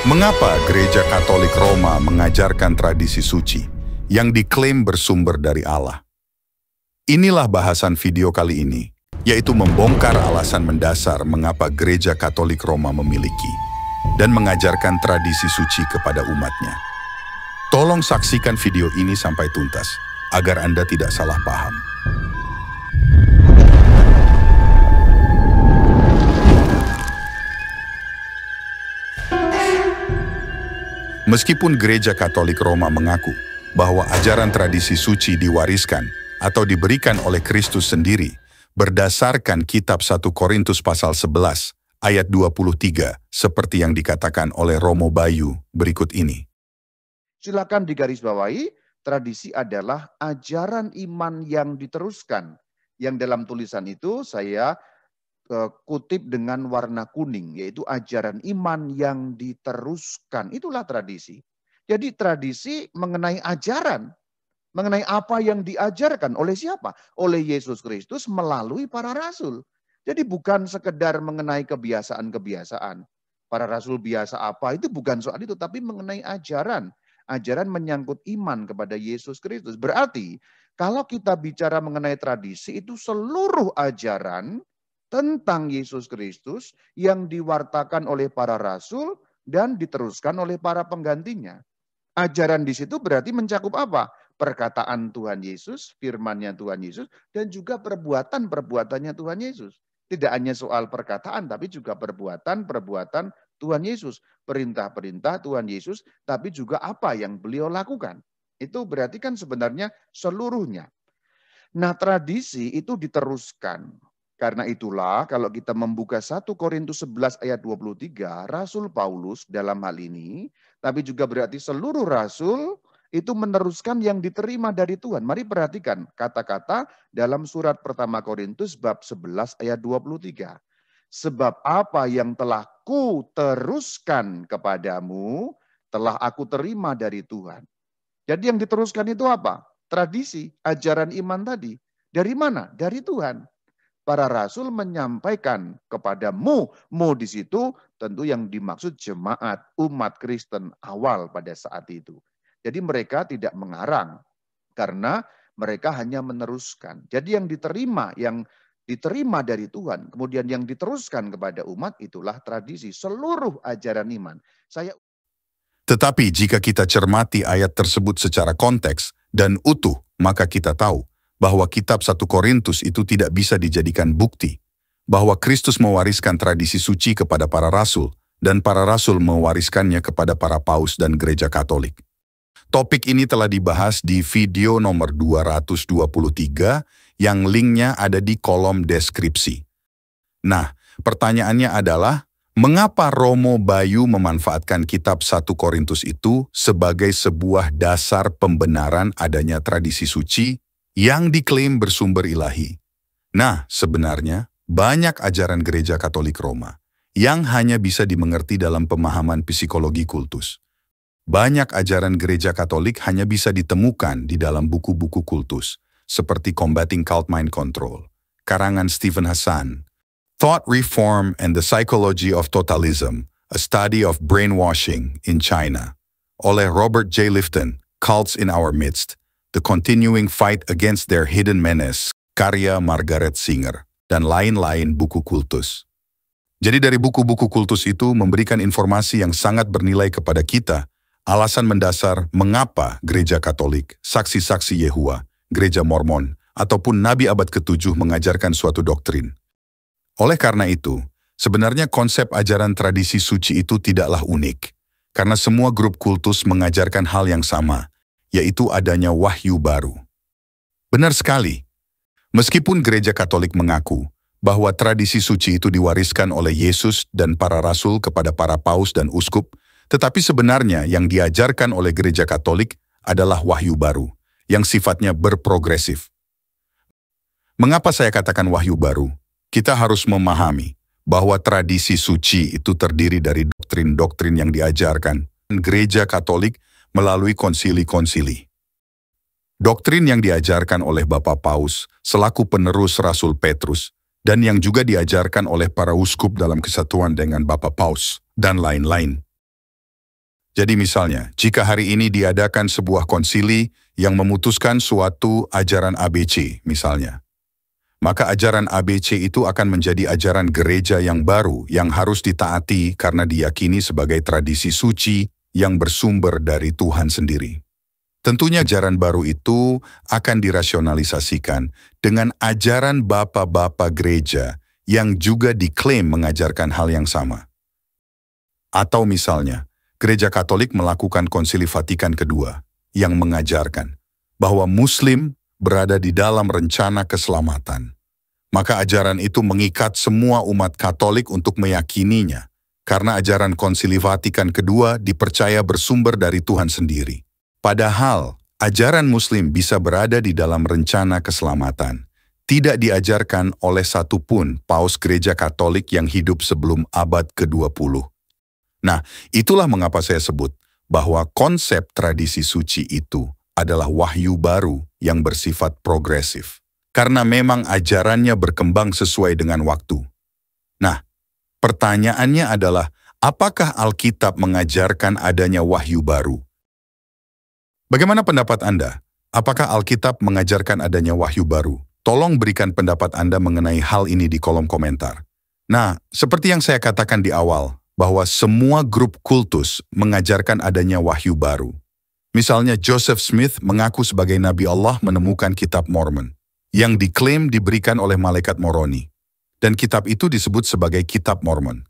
Mengapa Gereja Katolik Roma mengajarkan tradisi suci yang diklaim bersumber dari Allah? Inilah bahasan video kali ini, yaitu membongkar alasan mendasar mengapa Gereja Katolik Roma memiliki dan mengajarkan tradisi suci kepada umatnya. Tolong saksikan video ini sampai tuntas, agar Anda tidak salah paham. Meskipun Gereja Katolik Roma mengaku bahwa ajaran tradisi suci diwariskan atau diberikan oleh Kristus sendiri berdasarkan kitab 1 Korintus pasal 11 ayat 23 seperti yang dikatakan oleh Romo Bayu berikut ini. Silakan digarisbawahi, tradisi adalah ajaran iman yang diteruskan. Yang dalam tulisan itu saya kutip dengan warna kuning, yaitu ajaran iman yang diteruskan. Itulah tradisi. Jadi tradisi mengenai ajaran, mengenai apa yang diajarkan oleh siapa? Oleh Yesus Kristus melalui para rasul. Jadi bukan sekedar mengenai kebiasaan-kebiasaan. Para rasul biasa apa, itu bukan soal itu, tapi mengenai ajaran. Ajaran menyangkut iman kepada Yesus Kristus. Berarti kalau kita bicara mengenai tradisi, itu seluruh ajaran tentang Yesus Kristus yang diwartakan oleh para rasul dan diteruskan oleh para penggantinya. Ajaran di situ berarti mencakup apa? Perkataan Tuhan Yesus, firman-Nya Tuhan Yesus, dan juga perbuatan-perbuatannya Tuhan Yesus. Tidak hanya soal perkataan, tapi juga perbuatan-perbuatan Tuhan Yesus. Perintah-perintah Tuhan Yesus, tapi juga apa yang beliau lakukan. Itu berarti kan sebenarnya seluruhnya. Nah, tradisi itu diteruskan. Karena itulah kalau kita membuka 1 Korintus 11 ayat 23, Rasul Paulus dalam hal ini, tapi juga berarti seluruh rasul itu meneruskan yang diterima dari Tuhan. Mari perhatikan kata-kata dalam surat pertama Korintus bab 11 ayat 23. Sebab apa yang telah ku teruskan kepadamu, telah aku terima dari Tuhan. Jadi yang diteruskan itu apa? Tradisi, ajaran iman tadi. Dari mana? Dari Tuhan. Para rasul menyampaikan kepadamu, di situ tentu yang dimaksud jemaat, umat Kristen awal pada saat itu. Jadi mereka tidak mengarang, karena mereka hanya meneruskan. Jadi yang diterima dari Tuhan, kemudian yang diteruskan kepada umat, itulah tradisi, seluruh ajaran iman. Tetapi jika kita cermati ayat tersebut secara konteks dan utuh, maka kita tahu bahwa kitab 1 Korintus itu tidak bisa dijadikan bukti bahwa Kristus mewariskan tradisi suci kepada para rasul dan para rasul mewariskannya kepada para paus dan gereja Katolik. Topik ini telah dibahas di video nomor 223 yang linknya ada di kolom deskripsi. Nah, pertanyaannya adalah, mengapa Romo Bayu memanfaatkan kitab 1 Korintus itu sebagai sebuah dasar pembenaran adanya tradisi suci yang diklaim bersumber ilahi? Nah, sebenarnya banyak ajaran gereja Katolik Roma yang hanya bisa dimengerti dalam pemahaman psikologi kultus. Banyak ajaran gereja Katolik hanya bisa ditemukan di dalam buku-buku kultus, seperti Combating Cult Mind Control, karangan Stephen Hassan, Thought Reform and the Psychology of Totalism, a Study of Brainwashing in China, oleh Robert J. Lifton, Cults in Our Midst, The Continuing Fight Against Their Hidden Menace, karya Margaret Singer, dan lain-lain buku kultus. Jadi dari buku-buku kultus itu memberikan informasi yang sangat bernilai kepada kita, alasan mendasar mengapa gereja Katolik, saksi-saksi Yehua, gereja Mormon, ataupun Nabi abad ke-7 mengajarkan suatu doktrin. Oleh karena itu, sebenarnya konsep ajaran tradisi suci itu tidaklah unik, karena semua grup kultus mengajarkan hal yang sama, yaitu adanya wahyu baru. Benar sekali. Meskipun gereja Katolik mengaku bahwa tradisi suci itu diwariskan oleh Yesus dan para rasul kepada para paus dan uskup, tetapi sebenarnya yang diajarkan oleh gereja Katolik adalah wahyu baru, yang sifatnya berprogresif. Mengapa saya katakan wahyu baru? Kita harus memahami bahwa tradisi suci itu terdiri dari doktrin-doktrin yang diajarkan gereja Katolik melalui konsili-konsili. Doktrin yang diajarkan oleh Bapak Paus selaku penerus Rasul Petrus dan yang juga diajarkan oleh para uskup dalam kesatuan dengan Bapak Paus dan lain-lain. Jadi misalnya, jika hari ini diadakan sebuah konsili yang memutuskan suatu ajaran ABC misalnya, maka ajaran ABC itu akan menjadi ajaran gereja yang baru yang harus ditaati karena diyakini sebagai tradisi suci yang bersumber dari Tuhan sendiri. Tentunya ajaran baru itu akan dirasionalisasikan dengan ajaran bapa-bapa gereja yang juga diklaim mengajarkan hal yang sama. Atau misalnya, Gereja Katolik melakukan Konsili Vatikan II yang mengajarkan bahwa Muslim berada di dalam rencana keselamatan. Maka ajaran itu mengikat semua umat Katolik untuk meyakininya, karena ajaran Konsili Vatikan II dipercaya bersumber dari Tuhan sendiri. Padahal, ajaran Muslim bisa berada di dalam rencana keselamatan, tidak diajarkan oleh satupun paus Gereja Katolik yang hidup sebelum abad ke-20. Nah, itulah mengapa saya sebut bahwa konsep tradisi suci itu adalah wahyu baru yang bersifat progresif. Karena memang ajarannya berkembang sesuai dengan waktu. Nah, pertanyaannya adalah, apakah Alkitab mengajarkan adanya wahyu baru? Bagaimana pendapat Anda? Apakah Alkitab mengajarkan adanya wahyu baru? Tolong berikan pendapat Anda mengenai hal ini di kolom komentar. Nah, seperti yang saya katakan di awal, bahwa semua grup kultus mengajarkan adanya wahyu baru. Misalnya Joseph Smith mengaku sebagai Nabi Allah menemukan kitab Mormon, yang diklaim diberikan oleh malaikat Moroni. Dan kitab itu disebut sebagai kitab Mormon.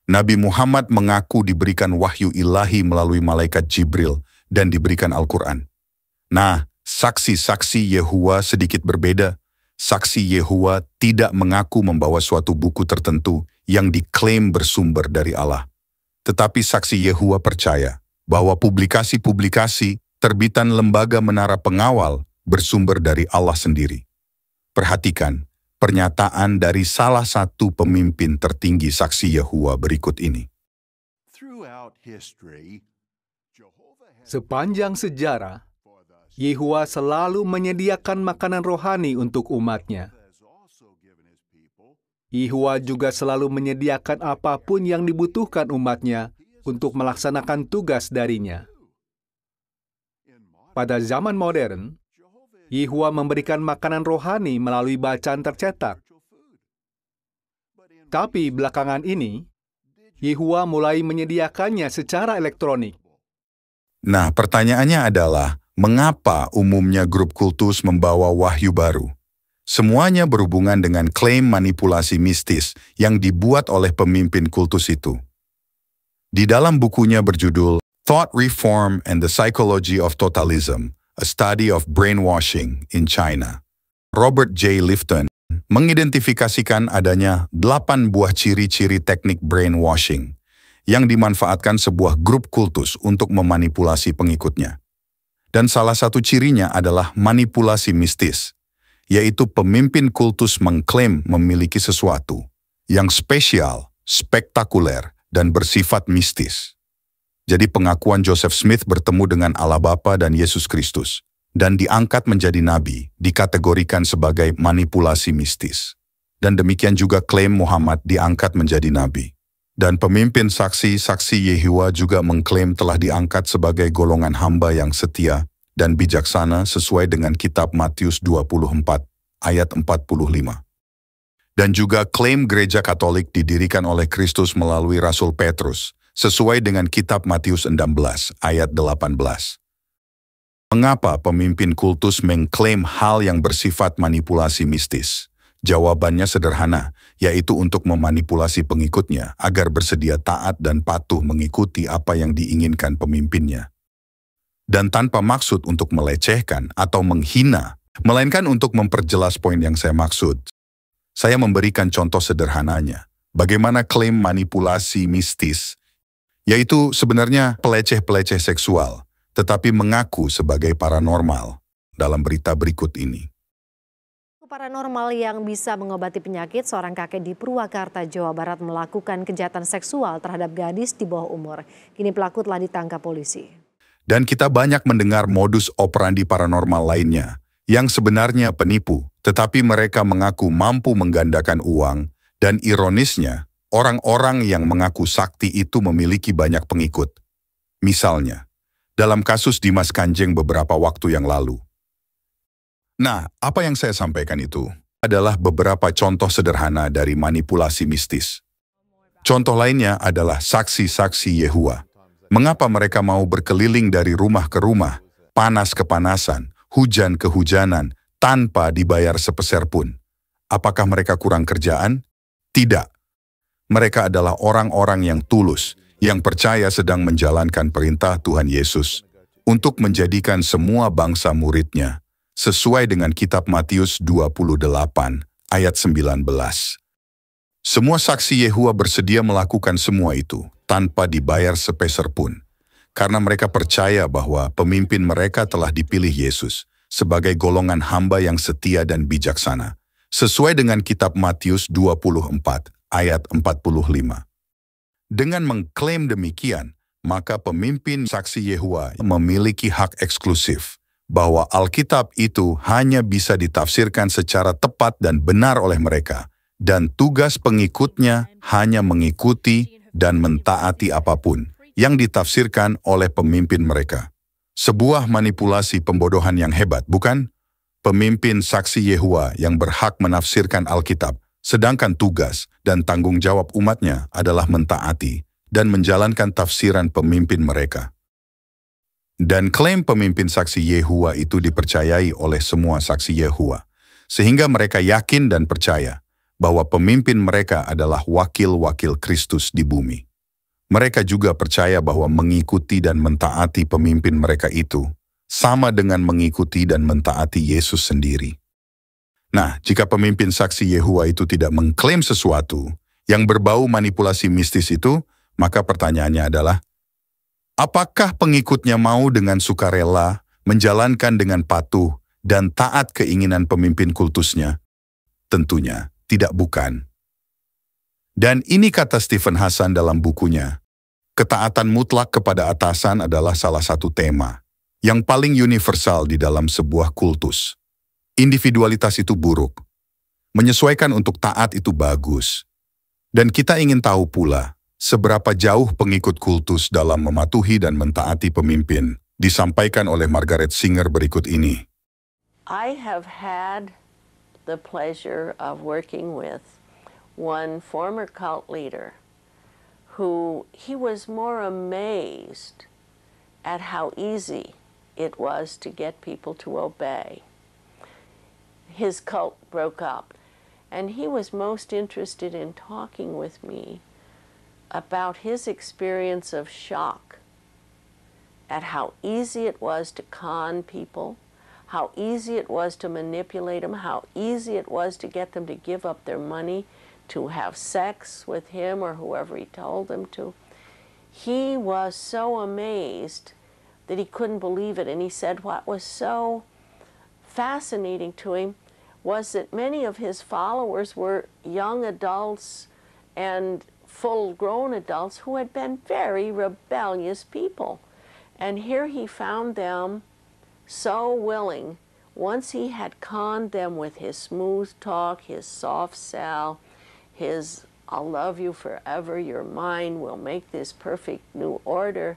Nabi Muhammad mengaku diberikan wahyu ilahi melalui malaikat Jibril dan diberikan Al-Quran. Nah, saksi-saksi Yehuwa sedikit berbeda. Saksi Yehuwa tidak mengaku membawa suatu buku tertentu yang diklaim bersumber dari Allah. Tetapi saksi Yehuwa percaya bahwa publikasi-publikasi terbitan lembaga menara pengawal bersumber dari Allah sendiri. Perhatikan pernyataan dari salah satu pemimpin tertinggi saksi Yehuwa berikut ini. Sepanjang sejarah, Yehuwa selalu menyediakan makanan rohani untuk umatnya. Yehuwa juga selalu menyediakan apapun yang dibutuhkan umatnya untuk melaksanakan tugas darinya. Pada zaman modern, Yehuwa memberikan makanan rohani melalui bacaan tercetak. Tapi belakangan ini, Yehuwa mulai menyediakannya secara elektronik. Nah, pertanyaannya adalah, mengapa umumnya grup kultus membawa wahyu baru? Semuanya berhubungan dengan klaim manipulasi mistis yang dibuat oleh pemimpin kultus itu. Di dalam bukunya berjudul Thought Reform and the Psychology of Totalism, A Study of Brainwashing in China, Robert J. Lifton mengidentifikasikan adanya 8 buah ciri-ciri teknik brainwashing yang dimanfaatkan sebuah grup kultus untuk memanipulasi pengikutnya. Dan salah satu cirinya adalah manipulasi mistis, yaitu pemimpin kultus mengklaim memiliki sesuatu yang spesial, spektakuler, dan bersifat mistis. Jadi pengakuan Joseph Smith bertemu dengan Allah Bapa dan Yesus Kristus, dan diangkat menjadi nabi, dikategorikan sebagai manipulasi mistis. Dan demikian juga klaim Muhammad diangkat menjadi nabi. Dan pemimpin saksi-saksi Yehuwa juga mengklaim telah diangkat sebagai golongan hamba yang setia dan bijaksana sesuai dengan kitab Matius 24 ayat 45. Dan juga klaim gereja Katolik didirikan oleh Kristus melalui Rasul Petrus sesuai dengan kitab Matius 16 ayat 18. Mengapa pemimpin kultus mengklaim hal yang bersifat manipulasi mistis? Jawabannya sederhana, yaitu untuk memanipulasi pengikutnya agar bersedia taat dan patuh mengikuti apa yang diinginkan pemimpinnya. Dan tanpa maksud untuk melecehkan atau menghina, melainkan untuk memperjelas poin yang saya maksud. Saya memberikan contoh sederhananya, bagaimana klaim manipulasi mistis, yaitu sebenarnya peleceh-peleceh seksual, tetapi mengaku sebagai paranormal dalam berita berikut ini. Paranormal yang bisa mengobati penyakit, seorang kakek di Purwakarta, Jawa Barat melakukan kejahatan seksual terhadap gadis di bawah umur. Kini pelaku telah ditangkap polisi. Dan kita banyak mendengar modus operandi paranormal lainnya, yang sebenarnya penipu, tetapi mereka mengaku mampu menggandakan uang, dan ironisnya, orang-orang yang mengaku sakti itu memiliki banyak pengikut. Misalnya, dalam kasus Dimas Kanjeng beberapa waktu yang lalu. Nah, apa yang saya sampaikan itu adalah beberapa contoh sederhana dari manipulasi mistis. Contoh lainnya adalah saksi-saksi Yehua. Mengapa mereka mau berkeliling dari rumah ke rumah, panas kepanasan, hujan kehujanan, tanpa dibayar sepeser pun? Apakah mereka kurang kerjaan? Tidak. Mereka adalah orang-orang yang tulus, yang percaya sedang menjalankan perintah Tuhan Yesus untuk menjadikan semua bangsa muridnya, sesuai dengan kitab Matius 28 ayat 19. Semua saksi Yehua bersedia melakukan semua itu tanpa dibayar sepeser pun, karena mereka percaya bahwa pemimpin mereka telah dipilih Yesus sebagai golongan hamba yang setia dan bijaksana, sesuai dengan kitab Matius 24 ayat 45. Dengan mengklaim demikian, maka pemimpin saksi Yehua memiliki hak eksklusif bahwa Alkitab itu hanya bisa ditafsirkan secara tepat dan benar oleh mereka, dan tugas pengikutnya hanya mengikuti dan mentaati apapun yang ditafsirkan oleh pemimpin mereka. Sebuah manipulasi pembodohan yang hebat, bukan? Pemimpin saksi Yehua yang berhak menafsirkan Alkitab, sedangkan tugas dan tanggung jawab umatnya adalah mentaati dan menjalankan tafsiran pemimpin mereka. Dan klaim pemimpin saksi Yehua itu dipercayai oleh semua saksi Yehua, sehingga mereka yakin dan percaya bahwa pemimpin mereka adalah wakil-wakil Kristus di bumi. Mereka juga percaya bahwa mengikuti dan mentaati pemimpin mereka itu sama dengan mengikuti dan mentaati Yesus sendiri. Nah, jika pemimpin saksi Yehua itu tidak mengklaim sesuatu yang berbau manipulasi mistis itu, maka pertanyaannya adalah, apakah pengikutnya mau dengan sukarela menjalankan dengan patuh dan taat keinginan pemimpin kultusnya? Tentunya tidak, bukan. Dan ini kata Stephen Hassan dalam bukunya, ketaatan mutlak kepada atasan adalah salah satu tema yang paling universal di dalam sebuah kultus. Individualitas itu buruk. Menyesuaikan untuk taat itu bagus. Dan kita ingin tahu pula seberapa jauh pengikut kultus dalam mematuhi dan mentaati pemimpin, disampaikan oleh Margaret Singer berikut ini. I have had the pleasure of working with one former cult leader who he was more amazed at how easy it was to get people to obey. His cult broke up, and he was most interested in talking with me about his experience of shock at how easy it was to con people, how easy it was to manipulate them, how easy it was to get them to give up their money, to have sex with him or whoever he told them to. He was so amazed that he couldn't believe it, and he said what was so fascinating to him was that many of his followers were young adults and full-grown adults who had been very rebellious people. And here he found them so willing, once he had conned them with his smooth talk, his soft sell, his "I'll love you forever, your mind will make this perfect new order,"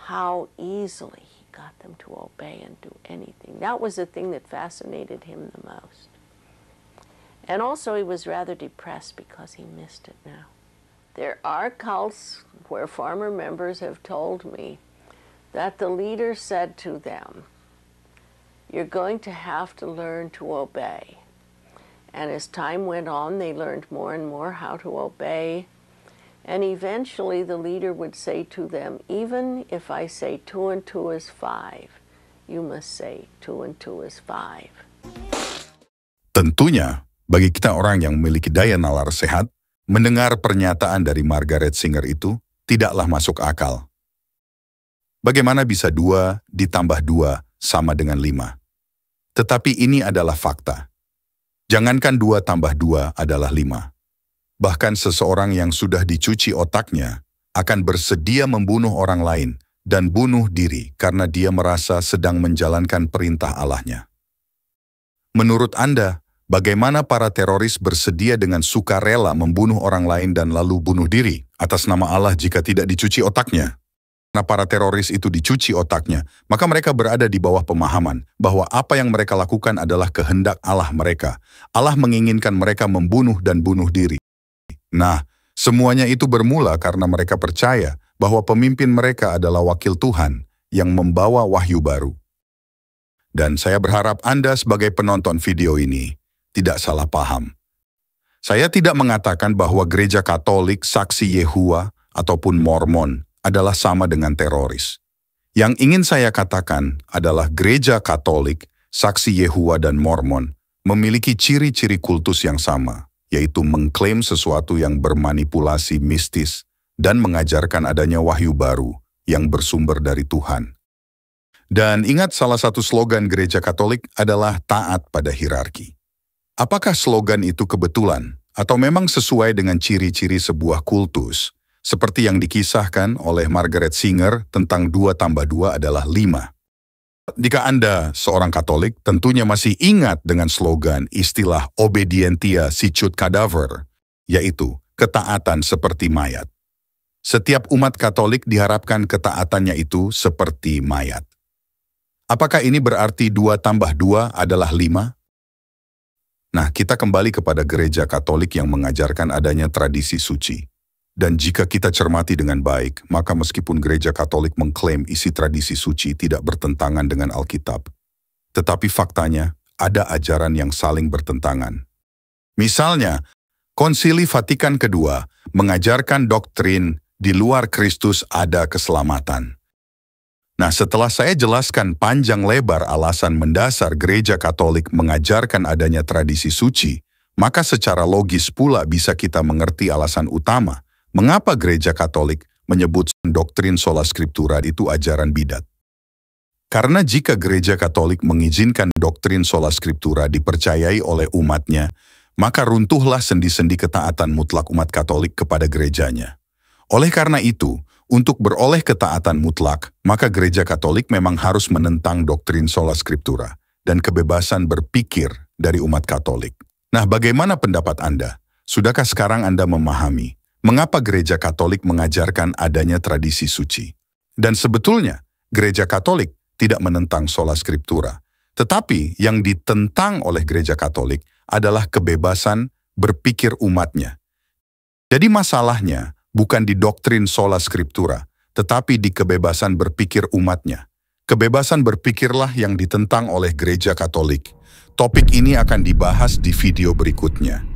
how easily he got them to obey and do anything. That was the thing that fascinated him the most. And also he was rather depressed because he missed it now. There are cults where former members have told me that the leader said to them, "You're going to have to learn to obey." And as time went on, they learned more and more how to obey. And eventually the leader would say to them, "Even if I say 2 and 2 is 5, you must say 2 and 2 is 5. Tentunya, bagi kita orang yang memiliki daya nalar sehat, mendengar pernyataan dari Margaret Singer itu tidaklah masuk akal. Bagaimana bisa 2 ditambah 2 sama dengan 5? Tetapi ini adalah fakta. Jangankan 2 tambah 2 adalah 5. Bahkan seseorang yang sudah dicuci otaknya akan bersedia membunuh orang lain dan bunuh diri karena dia merasa sedang menjalankan perintah Allahnya. Menurut Anda, bagaimana para teroris bersedia dengan sukarela membunuh orang lain dan lalu bunuh diri atas nama Allah jika tidak dicuci otaknya? para teroris itu dicuci otaknya, maka mereka berada di bawah pemahaman bahwa apa yang mereka lakukan adalah kehendak Allah mereka. Allah menginginkan mereka membunuh dan bunuh diri. Nah, semuanya itu bermula karena mereka percaya bahwa pemimpin mereka adalah wakil Tuhan yang membawa wahyu baru. Dan saya berharap Anda sebagai penonton video ini tidak salah paham. Saya tidak mengatakan bahwa gereja Katolik, Saksi Yehua, ataupun Mormon adalah sama dengan teroris. Yang ingin saya katakan adalah gereja Katolik, Saksi Yehua dan Mormon memiliki ciri-ciri kultus yang sama, yaitu mengklaim sesuatu yang bermanipulasi mistis dan mengajarkan adanya wahyu baru yang bersumber dari Tuhan. Dan ingat, salah satu slogan gereja Katolik adalah taat pada hierarki. Apakah slogan itu kebetulan atau memang sesuai dengan ciri-ciri sebuah kultus? Seperti yang dikisahkan oleh Margaret Singer tentang 2 tambah 2 adalah 5. Jika Anda seorang Katolik, tentunya masih ingat dengan slogan istilah obedientia sicut cadaver, yaitu ketaatan seperti mayat. Setiap umat Katolik diharapkan ketaatannya itu seperti mayat. Apakah ini berarti 2 tambah 2 adalah 5? Nah, kita kembali kepada gereja Katolik yang mengajarkan adanya tradisi suci. Dan jika kita cermati dengan baik, maka meskipun gereja Katolik mengklaim isi tradisi suci tidak bertentangan dengan Alkitab, tetapi faktanya ada ajaran yang saling bertentangan. Misalnya, Konsili Vatikan II mengajarkan doktrin di luar Kristus ada keselamatan. Nah, setelah saya jelaskan panjang lebar alasan mendasar gereja Katolik mengajarkan adanya tradisi suci, maka secara logis pula bisa kita mengerti alasan utama mengapa gereja Katolik menyebut doktrin sola scriptura itu ajaran bidat. Karena jika gereja Katolik mengizinkan doktrin sola scriptura dipercayai oleh umatnya, maka runtuhlah sendi-sendi ketaatan mutlak umat Katolik kepada gerejanya. Oleh karena itu, untuk beroleh ketaatan mutlak, maka gereja Katolik memang harus menentang doktrin sola scriptura dan kebebasan berpikir dari umat Katolik. Nah, bagaimana pendapat Anda? Sudahkah sekarang Anda memahami mengapa gereja Katolik mengajarkan adanya tradisi suci? Dan sebetulnya, gereja Katolik tidak menentang sola scriptura. Tetapi yang ditentang oleh gereja Katolik adalah kebebasan berpikir umatnya. Jadi masalahnya bukan di doktrin sola scriptura, tetapi di kebebasan berpikir umatnya. Kebebasan berpikirlah yang ditentang oleh gereja Katolik. Topik ini akan dibahas di video berikutnya.